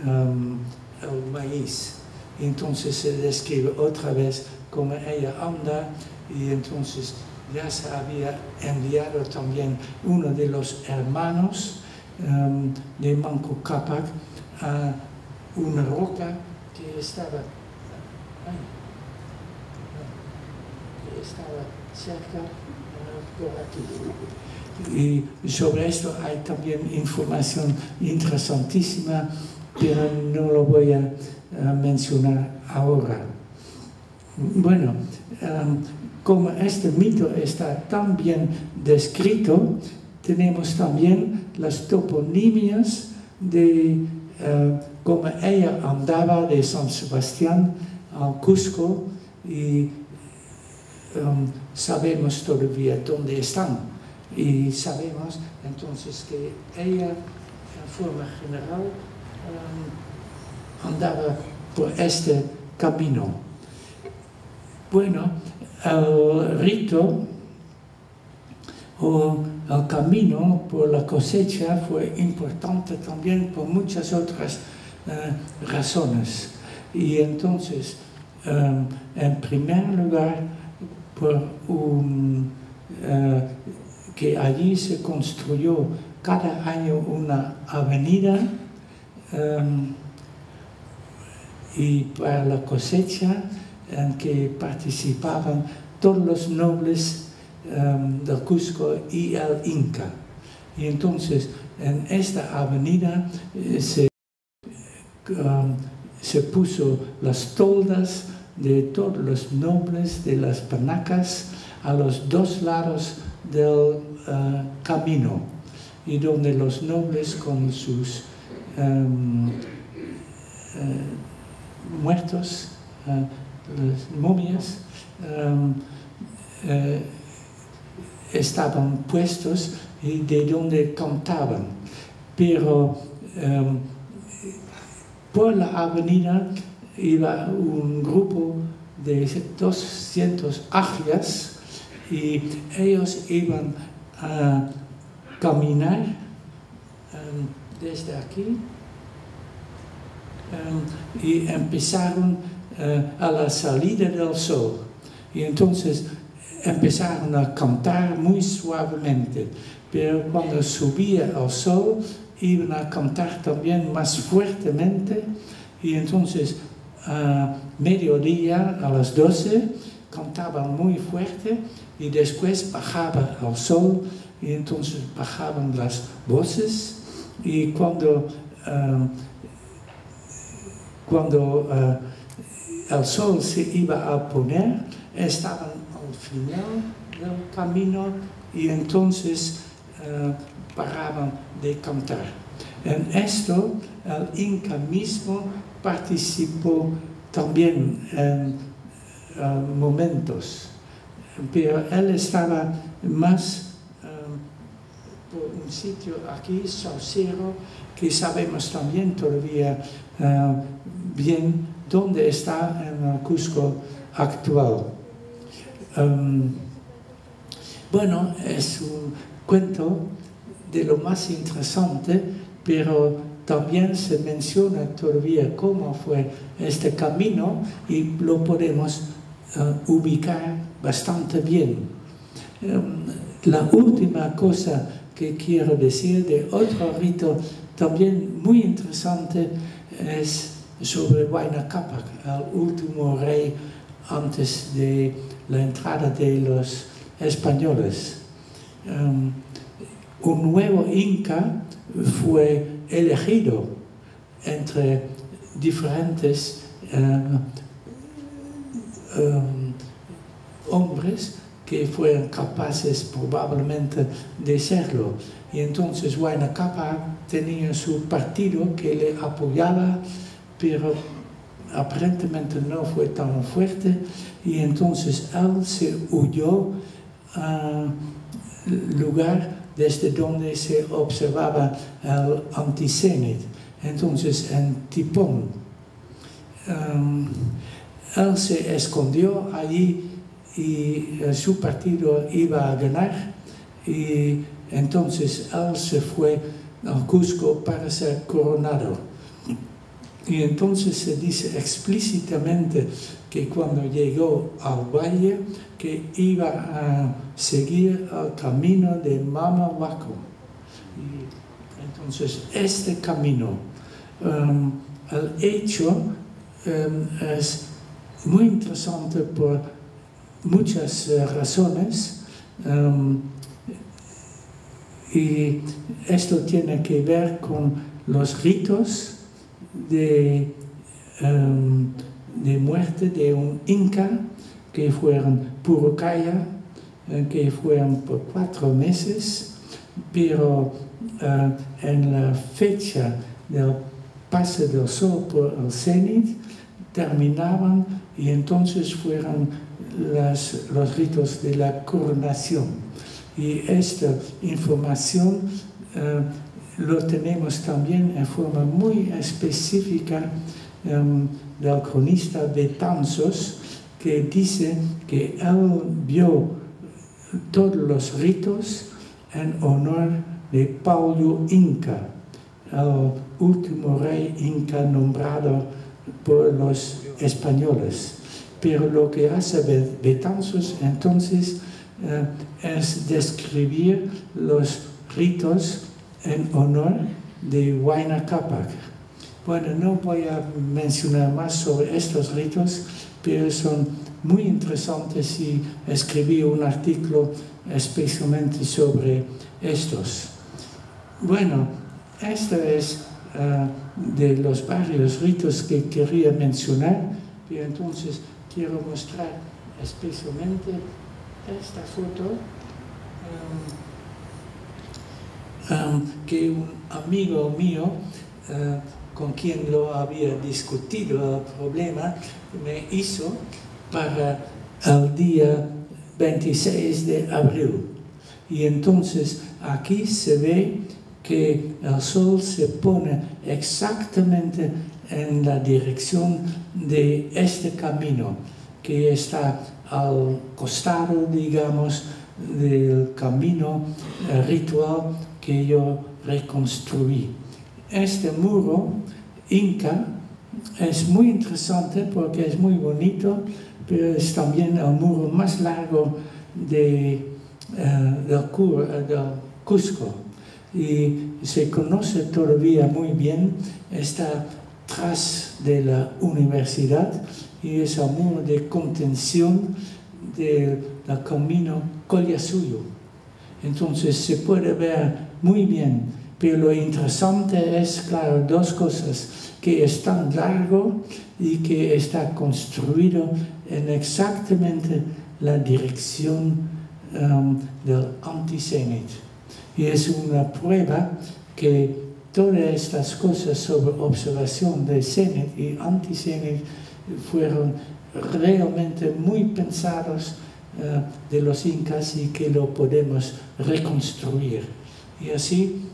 el maíz. Entonces se describe otra vez cómo ella anda y entonces ya se había enviado también uno de los hermanos de Manco Cápac a una roca que estaba cerca por aquí. Y sobre esto hay también información interesantísima, pero no lo voy a mencionar ahora. Bueno, como este mito está tan bien descrito, tenemos también las toponimias de cómo ella andaba de San Sebastián al Cusco y sabemos todavía dónde están. Y sabemos entonces que ella, en forma general, andaba por este camino. Bueno, el rito o el camino por la cosecha fue importante también por muchas otras razones. Y entonces, en primer lugar, que allí se construyó cada año una avenida y para la cosecha en que participaban todos los nobles del Cusco y el Inca. Y entonces en esta avenida se puso las toldas de todos los nobles de las panacas a los dos lados del camino, y donde los nobles con sus muertos, las momias, estaban puestos y de donde cantaban. Pero por la avenida iba un grupo de 200 agias y ellos iban a caminar desde aquí y empezaron a la salida del sol. Y entonces empezaron a cantar muy suavemente, pero cuando subía el sol iban a cantar también más fuertemente, y entonces a mediodía, a las 12, cantaban muy fuerte, y después bajaba el sol y entonces bajaban las voces, y cuando el sol se iba a poner, estaban al final del camino y entonces paraban de cantar. En esto el Inca mismo participó también en momentos, pero él estaba más por un sitio aquí, Saucero, que sabemos también todavía bien dónde está en el Cusco actual. Bueno, es un cuento de lo más interesante, pero también se menciona todavía cómo fue este camino y lo podemos ubicar bastante bien. La última cosa que quiero decir de otro rito también muy interesante es sobre Huayna Cápac, el último rey antes de la entrada de los españoles. Un nuevo Inca fue elegido entre diferentes hombres que fueron capaces probablemente de serlo. Y entonces Huayna Cápac tenía su partido que le apoyaba, pero aparentemente no fue tan fuerte, y entonces él se huyó al lugar desde donde se observaba el anticenit, entonces en Tipón. Él se escondió allí y su partido iba a ganar, y entonces él se fue al Cusco para ser coronado. Y entonces se dice explícitamente que cuando llegó al valle, que iba a seguir el camino de Mamahuaco. Y entonces este camino, el hecho es muy interesante por muchas razones, y esto tiene que ver con los ritos de muerte de un Inca, que fueron Purucaya, que fueron por 4 meses, pero en la fecha del paso del sol por el cenit terminaban, y entonces fueron los ritos de la coronación. Y esta información lo tenemos también en forma muy específica del cronista Betanzos, que dice que él vio todos los ritos en honor de Paulo Inca, el último rey inca nombrado por los españoles. Pero lo que hace Betanzos entonces es describir los ritos en honor de Huayna Cápac. Bueno, no voy a mencionar más sobre estos ritos, pero son muy interesantes y escribí un artículo especialmente sobre estos. Bueno, esto es de los varios ritos que quería mencionar, y entonces quiero mostrar especialmente esta foto que un amigo mío con quien lo había discutido el problema me hizo para el día 26 de abril. Y entonces aquí se ve que el sol se pone exactamente en la dirección de este camino, que está al costado, digamos, del camino ritual que yo reconstruí. Este muro inca es muy interesante porque es muy bonito, pero es también el muro más largo del Cusco. Y se conoce todavía muy bien, está tras de la universidad y es el muro de contención del camino Collasuyo. Entonces se puede ver muy bien, pero lo interesante es, claro, dos cosas, que es tan largo y que está construido en exactamente la dirección del anticenit. Y es una prueba que todas estas cosas sobre observación de cenit y anticenit fueron realmente muy pensados de los incas y que lo podemos reconstruir. Y así,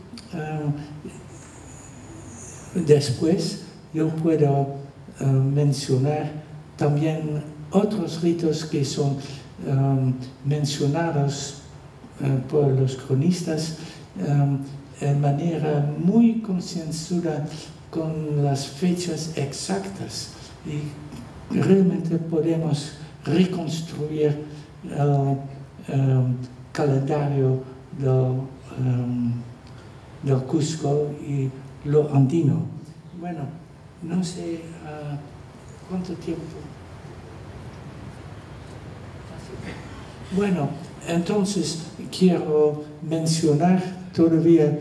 después, yo puedo mencionar también otros ritos que son mencionados por los cronistas de manera muy concienzuda con las fechas exactas, y realmente podemos reconstruir el calendario del Cusco y lo andino. Bueno, no sé cuánto tiempo. Bueno, entonces quiero mencionar todavía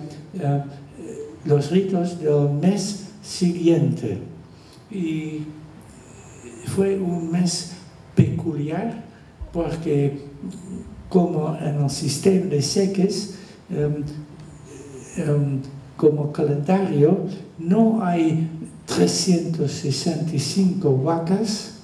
los ritos del mes siguiente. Y fue un mes peculiar porque, como en el sistema de Seques, como calendario, no hay 365 vacas.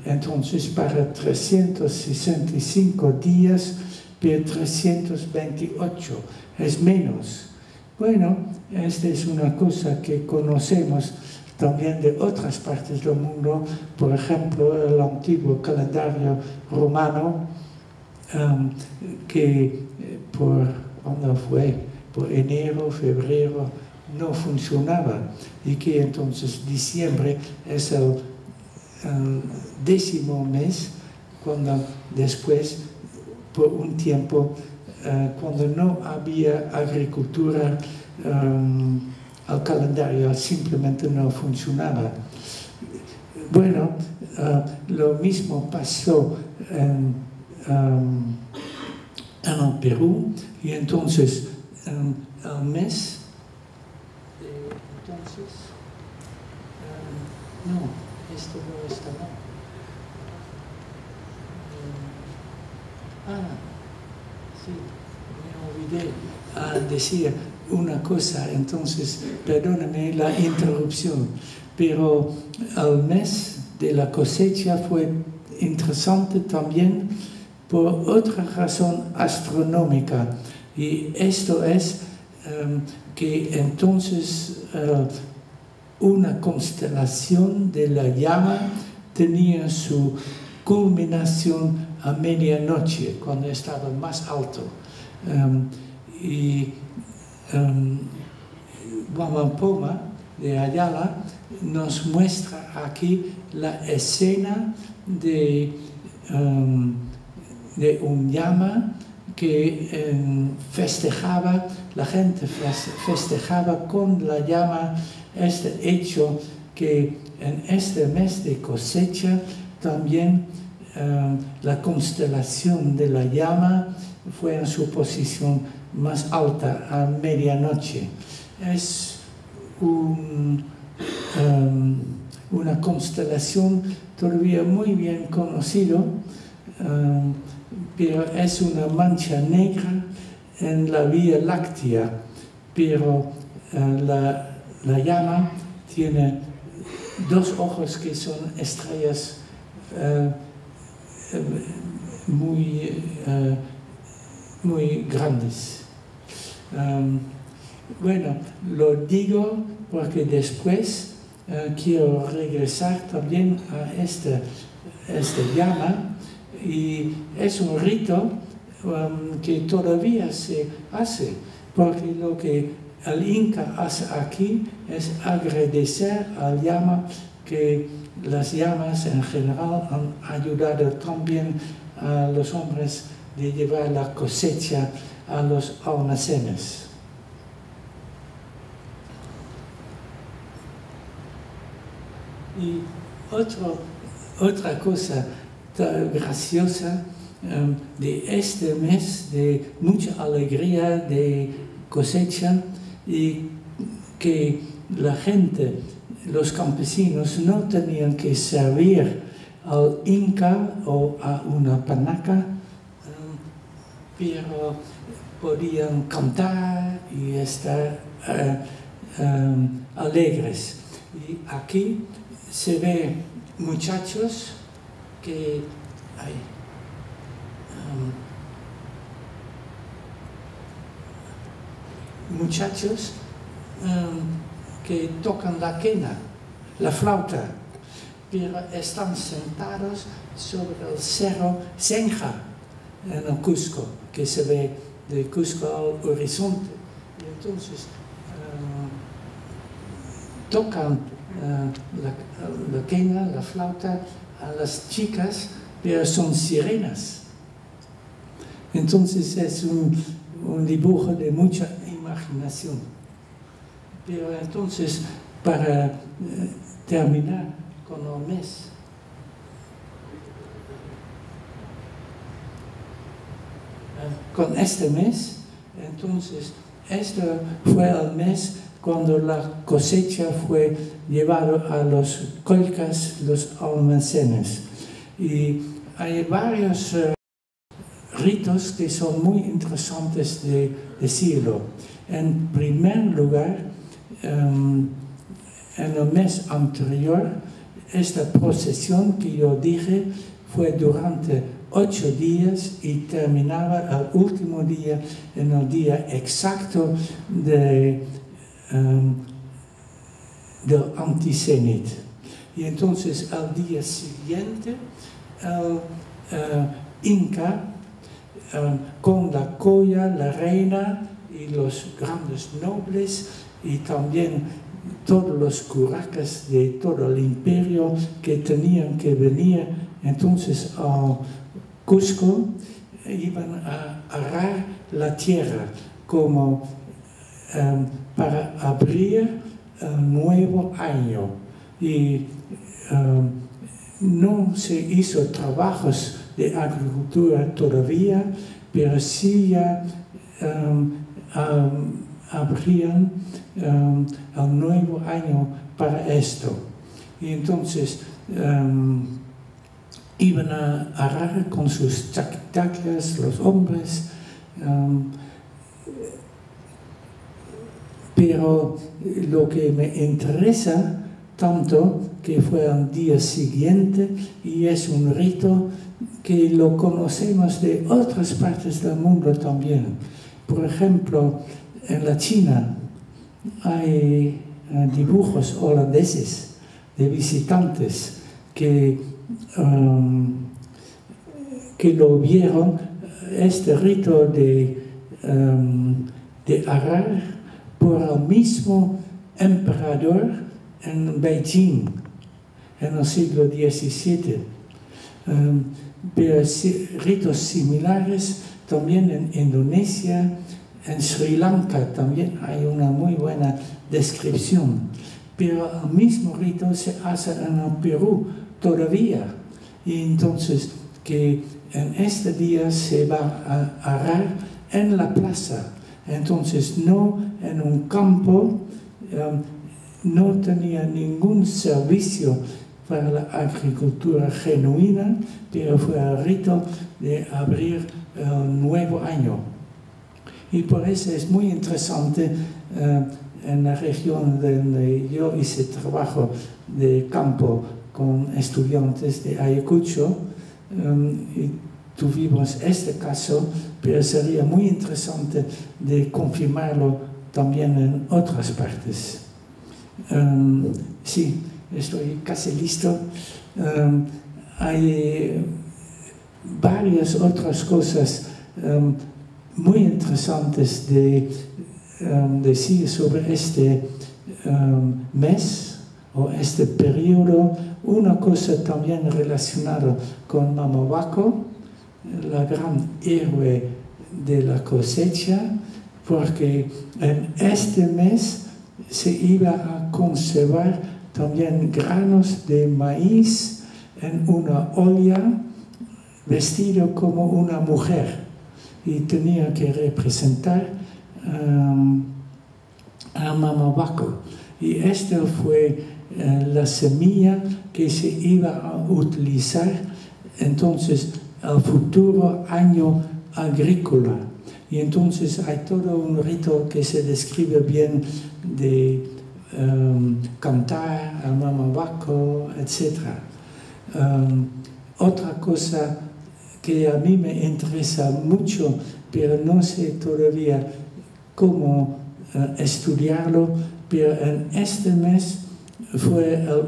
Entonces, para 365 días, pero 328 es menos. Bueno, esta es una cosa que conocemos también de otras partes del mundo, por ejemplo, el antiguo calendario romano, que ¿cuándo fue? Por enero, febrero, no funcionaba, y que entonces diciembre es el 10º mes, cuando después, por un tiempo, cuando no había agricultura, el calendario simplemente no funcionaba. Bueno, lo mismo pasó en el Perú, y entonces el mes entonces no, esto no está mal. Sí, me olvidé decir una cosa, entonces perdóname la interrupción, pero el mes de la cosecha fue interesante también por otra razón astronómica, y esto es que entonces una constelación de la llama tenía su culminación a medianoche, cuando estaba más alto. Wamampoma de Ayala nos muestra aquí la escena de un llama que festejaba, la gente festejaba con la llama este hecho que en este mes de cosecha también la constelación de la llama fue en su posición más alta a medianoche. Es una constelación todavía muy bien conocida, pero es una mancha negra en la Vía Láctea, pero la llama tiene dos ojos que son estrellas muy grandes. Bueno, lo digo porque después quiero regresar también a esta llama, y es un rito que todavía se hace, porque lo que el Inca hace aquí es agradecer al llama, que las llamas en general han ayudado también a los hombres de llevar la cosecha a los almacenes. Y otra cosa graciosa de este mes de mucha alegría de cosecha, y que la gente, los campesinos, no tenían que servir al Inca o a una panaca, pero podían cantar y estar alegres. Y aquí se ve muchachos que que tocan la quena, la flauta, pero están sentados sobre el cerro Senja en el Cusco, que se ve de Cusco al horizonte. Y entonces tocan la quena, la flauta, a las chicas, pero son sirenas. Entonces es un dibujo de mucha imaginación. Pero entonces, para terminar con el mes, con este mes, entonces, este fue el mes cuando la cosecha fue llevada a los colcas, los almacenes. Y hay varios ritos que son muy interesantes de decirlo. En primer lugar, en el mes anterior, esta procesión que yo dije fue durante 8 días y terminaba el último día, en el día exacto del Anticenit. Y entonces al día siguiente, el Inca, con la colla, la reina y los grandes nobles, y también todos los curacas de todo el imperio que tenían que venir entonces a Cusco, iban a arar la tierra como para abrir el nuevo año. Y no se hizo trabajos de agricultura todavía, pero sí ya abrían el nuevo año para esto. Y entonces iban a arar con sus chaquetacas los hombres, pero lo que me interesa tanto, que fue al día siguiente, y es un rito que lo conocemos de otras partes del mundo también. Por ejemplo, en la China hay dibujos holandeses de visitantes que lo vieron, este rito de arar por el mismo emperador en Beijing en el siglo XVII. Pero ritos similares también en Indonesia, en Sri Lanka también hay una muy buena descripción. Pero el mismo rito se hace en el Perú todavía. Y entonces que en este día se va a arar en la plaza. Entonces no en un campo, no tenía ningún servicio para la agricultura genuina, pero fue el rito de abrir el nuevo año. Y por eso es muy interesante en la región donde yo hice trabajo de campo con estudiantes de Ayacucho, y tuvimos este caso, pero sería muy interesante de confirmarlo también en otras partes. Sí, estoy casi listo. Hay varias otras cosas muy interesantes de decir sobre este mes o este periodo. Una cosa también relacionada con Mamahuaco, la gran héroe de la cosecha, porque en este mes se iba a conservar también granos de maíz en una olla, vestido como una mujer, y tenía que representar a Mamahuaco. Y esta fue la semilla que se iba a utilizar entonces el futuro año agrícola. Y entonces hay todo un rito que se describe bien de cantar a Mamahuaco, etc. Otra cosa que a mí me interesa mucho, pero no sé todavía cómo estudiarlo, pero en este mes fue el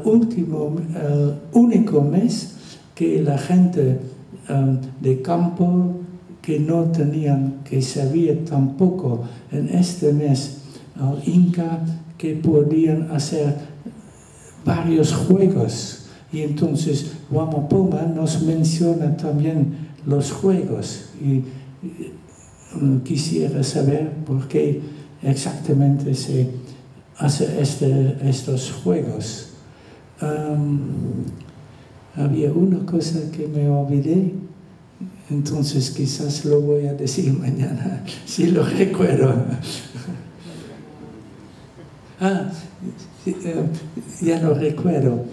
único mes que la gente de campo que no tenían, que sabía tampoco en este mes el Inca, que podían hacer varios juegos. Y entonces Wamapoma nos menciona también los juegos. Y quisiera saber por qué exactamente se hace estos juegos. Había una cosa que me olvidé, entonces quizás lo voy a decir mañana, si lo recuerdo. Ya lo recuerdo.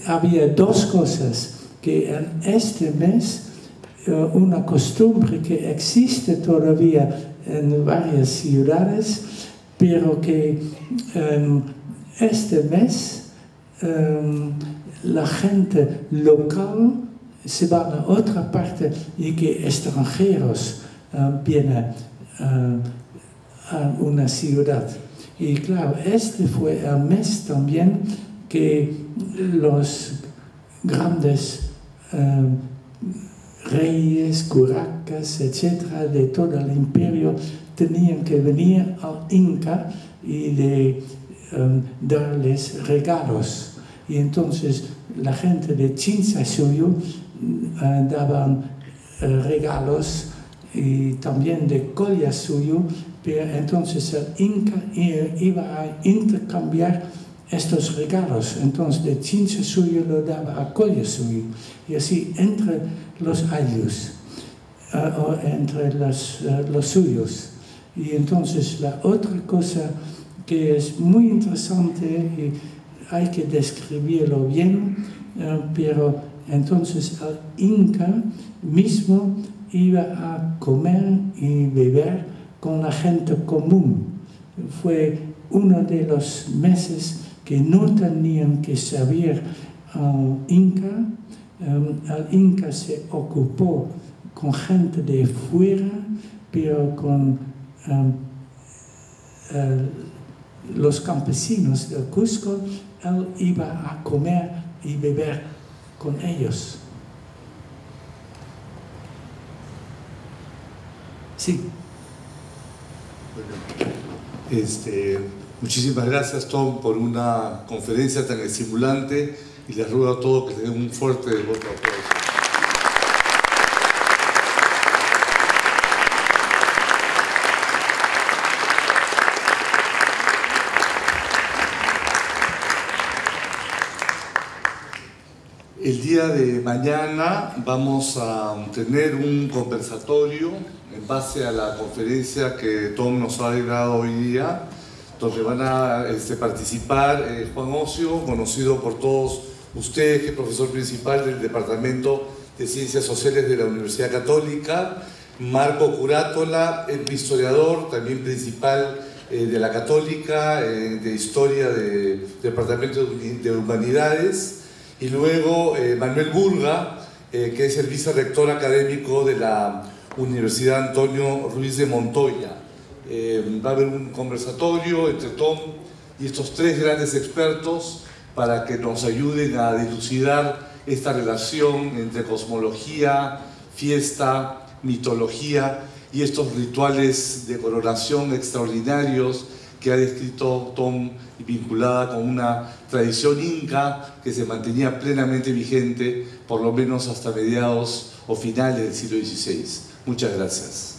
Había dos cosas que en este mes, una costumbre que existe todavía en varias ciudades, pero que este mes la gente local se va a otra parte y que extranjeros vienen a una ciudad. Y claro, este fue el mes también que los grandes reyes, curacas, etcétera, de todo el imperio tenían que venir al Inca y de darles regalos. Y entonces la gente de Chinchasuyo daban regalos, y también de Collasuyo, pero entonces el Inca iba a intercambiar estos regalos. Entonces de Chinchasuyo lo daba a Collasuyo, y así entre los ayllus, o entre los suyos. Y entonces la otra cosa que es muy interesante, y hay que describirlo bien, pero entonces el Inca mismo iba a comer y beber con la gente común. Fue uno de los meses que no tenían que saber al Inca. El Inca se ocupó con gente de fuera, pero con los campesinos del Cusco, él iba a comer y beber con ellos. Sí. Muchísimas gracias, Tom, por una conferencia tan estimulante y les ruego a todos que le den un fuerte voto de aplauso. El día de mañana vamos a tener un conversatorio en base a la conferencia que Tom nos ha dado hoy día, donde van a participar Juan Ocio, conocido por todos ustedes, que es profesor principal del Departamento de Ciencias Sociales de la Universidad Católica, Marco Curátola, el historiador, también principal de la Católica, de Historia del Departamento de Humanidades, y luego Manuel Burga, que es el vicerrector académico de la Universidad Antonio Ruiz de Montoya. Va a haber un conversatorio entre Tom y estos tres grandes expertos para que nos ayuden a dilucidar esta relación entre cosmología, fiesta, mitología y estos rituales de coronación extraordinarios que ha descrito Tom, vinculada con una tradición inca que se mantenía plenamente vigente, por lo menos hasta mediados o finales del siglo XVI. Muchas gracias.